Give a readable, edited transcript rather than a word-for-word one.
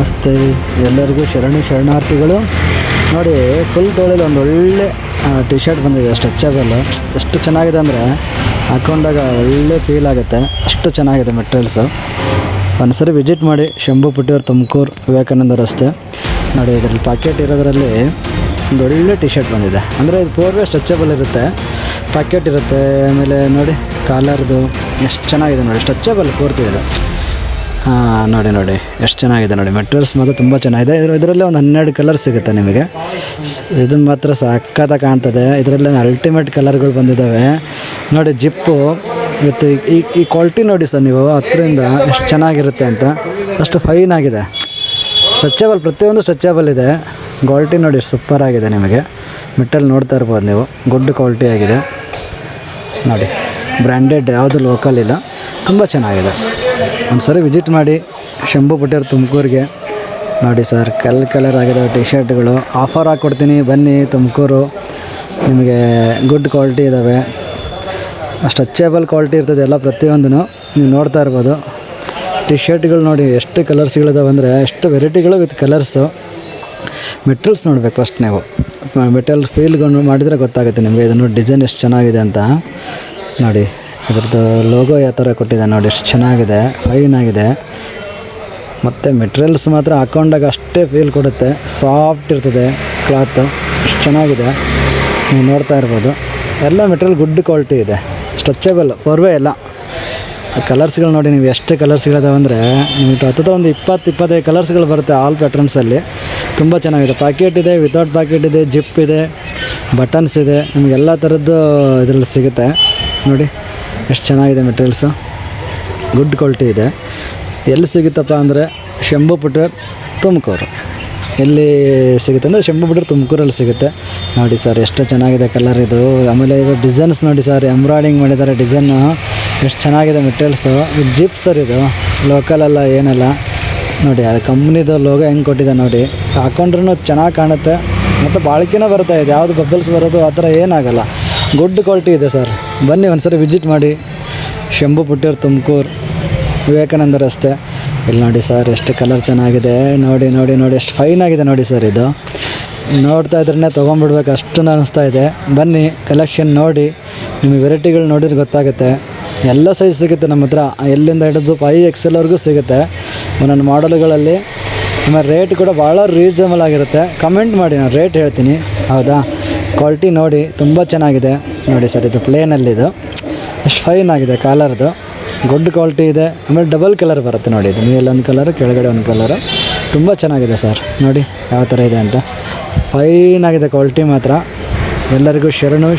ನಮಸ್ತೆ ಎಲ್ಲರಿಗೂ ಶರಣಾರ್ಥಿಗಳು. ನೋಡಿ ಫುಲ್ ತೋಳಲ್ಲಿ ಒಂದು ಒಳ್ಳೆ ಟಿ ಶರ್ಟ್ ಬಂದಿದೆ, ಸ್ಟ್ರೆಚಬಲ್. ಎಷ್ಟು ಚೆನ್ನಾಗಿದೆ ಅಂದರೆ ಹಾಕ್ಕೊಂಡಾಗ ಒಳ್ಳೆ ಫೀಲ್ ಆಗುತ್ತೆ, ಅಷ್ಟು ಚೆನ್ನಾಗಿದೆ ಮೆಟೀರಿಯಲ್ಸು. ಒಂದು ಸರಿ ವಿಸಿಟ್ ಮಾಡಿ, ಶಂಭು ಪುಟ್ಟಿಯವ್ರು, ತುಮಕೂರು, ವಿವೇಕಾನಂದ ರಸ್ತೆ. ನೋಡಿ ಇದರಲ್ಲಿ ಪ್ಯಾಕೆಟ್ ಇರೋದರಲ್ಲಿ ಒಂದು ಒಳ್ಳೆ ಟಿ ಶರ್ಟ್ ಬಂದಿದೆ. ಅಂದರೆ ಇದು 4 ವೇ ಸ್ಟ್ರೆಚಬಲ್ ಇರುತ್ತೆ, ಪ್ಯಾಕೆಟ್ ಇರುತ್ತೆ. ಆಮೇಲೆ ನೋಡಿ ಕಾಲರ್ದು ಎಷ್ಟು ಚೆನ್ನಾಗಿದೆ ನೋಡಿ, ಸ್ಟ್ರೆಚಬಲ್ ಪೂರ್ತಿ ಇದೆ. ನೋಡಿ ಎಷ್ಟು ಚೆನ್ನಾಗಿದೆ ನೋಡಿ, ಮೆಟೀರಿಯಲ್ಸ್ ಮಾತ್ರ ತುಂಬ ಚೆನ್ನಾಗಿದೆ. ಇದರಲ್ಲೇ ಒಂದು 12 ಕಲರ್ ಸಿಗುತ್ತೆ ನಿಮಗೆ. ಇದನ್ನು ಮಾತ್ರ ಸಕ್ಕತ್ತಾಗಿ ಕಾಣ್ತದೆ. ಇದರಲ್ಲೇ ಅಲ್ಟಿಮೇಟ್ ಕಲರ್ಗಳು ಬಂದಿದ್ದಾವೆ ನೋಡಿ. ಜಿಪ್ಪು ಮತ್ತು ಈ ಕ್ವಾಲಿಟಿ ನೋಡಿ ಸರ್, ನೀವು ಹತ್ತರಿಂದ ಎಷ್ಟು ಚೆನ್ನಾಗಿರುತ್ತೆ ಅಂತ. ಅಷ್ಟು ಫೈನ್ ಆಗಿದೆ, ಸ್ಟ್ರೆಚಬಲ್, ಪ್ರತಿಯೊಂದು ಸ್ಟ್ರೆಚಬಲ್ ಇದೆ. ಕ್ವಾಲಿಟಿ ನೋಡಿ ಸೂಪರ್ ಆಗಿದೆ. ನಿಮಗೆ ಮೆಟಲ್ ನೋಡ್ತಾ ಇರ್ಬೋದು ನೀವು, ಗುಡ್ ಕ್ವಾಲಿಟಿ ಆಗಿದೆ ನೋಡಿ. ಬ್ರ್ಯಾಂಡೆಡ್, ಯಾವುದು ಲೋಕಲ್ ಇಲ್ಲ, ತುಂಬ ಚೆನ್ನಾಗಿದೆ. ಒಂದು ಸರಿ ವಿಸಿಟ್ ಮಾಡಿ, ಶಂಭು ಪುಟ್ಟಿಯವ್ರು, ತುಮಕೂರಿಗೆ. ನೋಡಿ ಸರ್, ಕಲರ್ ಆಗಿದ್ದಾವೆ ಟಿ ಶರ್ಟ್ಗಳು. ಆಫರ್ ಹಾಕ್ಕೊಡ್ತೀನಿ, ಬನ್ನಿ ತುಮಕೂರು. ನಿಮಗೆ ಗುಡ್ ಕ್ವಾಲಿಟಿ ಇದ್ದಾವೆ, ಸ್ಟ್ರೆಚಬಲ್ ಕ್ವಾಲಿಟಿ ಇರ್ತದೆ ಎಲ್ಲ, ಪ್ರತಿಯೊಂದೂ ನೀವು ನೋಡ್ತಾ ಇರ್ಬೋದು. ಟಿ ಶರ್ಟ್ಗಳು ನೋಡಿ ಎಷ್ಟು ಕಲರ್ಸ್ಗಳಿದಾವೆ ಅಂದರೆ, ಎಷ್ಟು ವೆರೈಟಿಗಳು ವಿತ್ ಕಲರ್ಸು. ಮೆಟೀರಿಯಲ್ಸ್ ನೋಡಬೇಕು ಫಸ್ಟ್ ನೀವು, ಮೆಟೀರಿಯಲ್ ಫೀಲ್ಗಳು ಮಾಡಿದರೆ ಗೊತ್ತಾಗುತ್ತೆ ನಿಮಗೆ. ಇದು ನೋಡಿ ಡಿಸೈನ್ ಎಷ್ಟು ಚೆನ್ನಾಗಿದೆ ಅಂತ ನೋಡಿ. ಇದ್ರದ್ದು ಲೋಗೋ ಯಾವ ಥರ ಕೊಟ್ಟಿದೆ ನೋಡಿ, ಎಷ್ಟು ಚೆನ್ನಾಗಿದೆ, ಫೈನ್ ಆಗಿದೆ. ಮತ್ತು ಮೆಟೀರಿಯಲ್ಸ್ ಮಾತ್ರ ಹಾಕ್ಕೊಂಡಾಗ ಅಷ್ಟೇ ಫೀಲ್ ಕೊಡುತ್ತೆ, ಸಾಫ್ಟ್ ಇರ್ತದೆ ಕ್ಲಾತು, ಎಷ್ಟು ಚೆನ್ನಾಗಿದೆ. ನೀವು ನೋಡ್ತಾ ಇರ್ಬೋದು, ಎಲ್ಲ ಮೆಟೀರಿಯಲ್ ಗುಡ್ ಕ್ವಾಲಿಟಿ ಇದೆ, ಸ್ಟ್ರೆಚಬಲ್, 4 ವೇ ಎಲ್ಲ. ಕಲರ್ಸ್ಗಳು ನೋಡಿ ನೀವು ಎಷ್ಟು ಕಲರ್ಸ್ಗಳಿದಾವೆ ಅಂದರೆ, ನಿಮಗೆ ಹತ್ತಿರ ಒಂದು 20-25 ಕಲರ್ಸ್ಗಳು ಬರುತ್ತೆ ಆಲ್ ಪ್ಯಾಟ್ರನ್ಸಲ್ಲಿ. ತುಂಬ ಚೆನ್ನಾಗಿದೆ. ಪ್ಯಾಕೆಟ್ ಇದೆ, ವಿತೌಟ್ ಪ್ಯಾಕೆಟ್ ಇದೆ, ಜಿಪ್ ಇದೆ, ಬಟನ್ಸ್ ಇದೆ, ನಿಮಗೆಲ್ಲ ಥರದ್ದು ಇದರಲ್ಲಿ ಸಿಗುತ್ತೆ ನೋಡಿ. ಎಷ್ಟು ಚೆನ್ನಾಗಿದೆ ಮೆಟೀರಿಯಲ್ಸು, ಗುಡ್ ಕ್ವಾಲಿಟಿ ಇದೆ. ಎಲ್ಲಿ ಸಿಗುತ್ತಪ್ಪ ಅಂದರೆ ಶಂಭು ಪುಟ್ಟಿಯವ್ರು, ತುಮಕೂರು. ಎಲ್ಲಿ ಸಿಗುತ್ತೆ ಅಂದರೆ ಶಂಭು ಪುಟ್ಟಿಯವ್ರು, ತುಮಕೂರಲ್ಲಿ ಸಿಗುತ್ತೆ ನೋಡಿ ಸರ್. ಎಷ್ಟು ಚೆನ್ನಾಗಿದೆ ಕಲರ್ ಇದು. ಆಮೇಲೆ ಇದು ಡಿಸೈನ್ಸ್ ನೋಡಿ ಸರ್, ಎಂಬ್ರಾಯ್ಡಿಂಗ್ ಮಾಡಿದ್ದಾರೆ ಡಿಸೈನು, ಎಷ್ಟು ಚೆನ್ನಾಗಿದೆ ಮೆಟೀರಿಯಲ್ಸು. ಇದು ಜಿಪ್ ಸರ್, ಇದು ಲೋಕಲಲ್ಲ ಏನಲ್ಲ ನೋಡಿ. ಅದು ಕಂಪ್ನಿದು ಲೋಗೋ ಹೆಂಗೆ ಕೊಟ್ಟಿದೆ ನೋಡಿ, ಹಾಕ್ಕೊಂಡ್ರೂ ಚೆನ್ನಾಗಿ ಕಾಣುತ್ತೆ ಮತ್ತು ಬಾಳಿಕೆನೂ ಬರುತ್ತೆ. ಇದು ಯಾವುದು ಬಬ್ಬಲ್ಸ್ ಬರೋದು ಆ ಥರ ಏನಾಗಲ್ಲ, ಗುಡ್ ಕ್ವಾಲಿಟಿ ಇದೆ ಸರ್. ಬನ್ನಿ ಒಂದು ಸರಿ ವಿಸಿಟ್ ಮಾಡಿ, ಶಂಭು ಪುಟ್ಟಿಯವ್ರು, ತುಮಕೂರು, ವಿವೇಕಾನಂದ ರಸ್ತೆ. ಇಲ್ಲಿ ನೋಡಿ ಸರ್, ಎಷ್ಟು ಕಲರ್ ಚೆನ್ನಾಗಿದೆ ನೋಡಿ ನೋಡಿ ನೋಡಿ, ಎಷ್ಟು ಫೈನ್ ಆಗಿದೆ ನೋಡಿ ಸರ್. ಇದು ನೋಡ್ತಾ ಇದ್ರೇ ತೊಗೊಂಡ್ಬಿಡ್ಬೇಕು ಅಷ್ಟು ಅನ್ನಿಸ್ತಾ ಇದೆ. ಬನ್ನಿ, ಕಲೆಕ್ಷನ್ ನೋಡಿ, ನಿಮಗೆ ವೆರೈಟಿಗಳು ನೋಡಿದ್ರೆ ಗೊತ್ತಾಗುತ್ತೆ. ಎಲ್ಲ ಸೈಜ್ ಸಿಗುತ್ತೆ ನಮ್ಮ ಹತ್ರ, ಎಲ್ಲಿಂದ ಹಿಡಿದು 5XL ಸಿಗುತ್ತೆ ಒಂದೊಂದು ಮಾಡಲ್ಗಳಲ್ಲಿ. ಆಮೇಲೆ ರೇಟ್ ಕೂಡ ಭಾಳ ರೀಸನಬಲ್ ಆಗಿರುತ್ತೆ. ಕಮೆಂಟ್ ಮಾಡಿ, ನಾನು ರೇಟ್ ಹೇಳ್ತೀನಿ, ಹೌದಾ. ಕ್ವಾಲಿಟಿ ನೋಡಿ ತುಂಬ ಚೆನ್ನಾಗಿದೆ ನೋಡಿ ಸರ್. ಇದು ಪ್ಲೇನಲ್ಲಿದು ಎಷ್ಟು ಫೈನ್ ಆಗಿದೆ, ಕಾಲರ್ದು ಗುಡ್ ಕ್ವಾಲಿಟಿ ಇದೆ. ಆಮೇಲೆ ಡಬಲ್ ಕಲರ್ ಬರುತ್ತೆ ನೋಡಿ, ಇದು ಮೇಲೊಂದು ಕಲರು, ಕೆಳಗಡೆ ಒಂದು ಕಲರು. ತುಂಬ ಚೆನ್ನಾಗಿದೆ ಸರ್ ನೋಡಿ ಯಾವ ಥರ ಇದೆ ಅಂತ, ಫೈನ್ ಆಗಿದೆ ಕ್ವಾಲಿಟಿ ಮಾತ್ರ. ಎಲ್ಲರಿಗೂ ಶರಣು.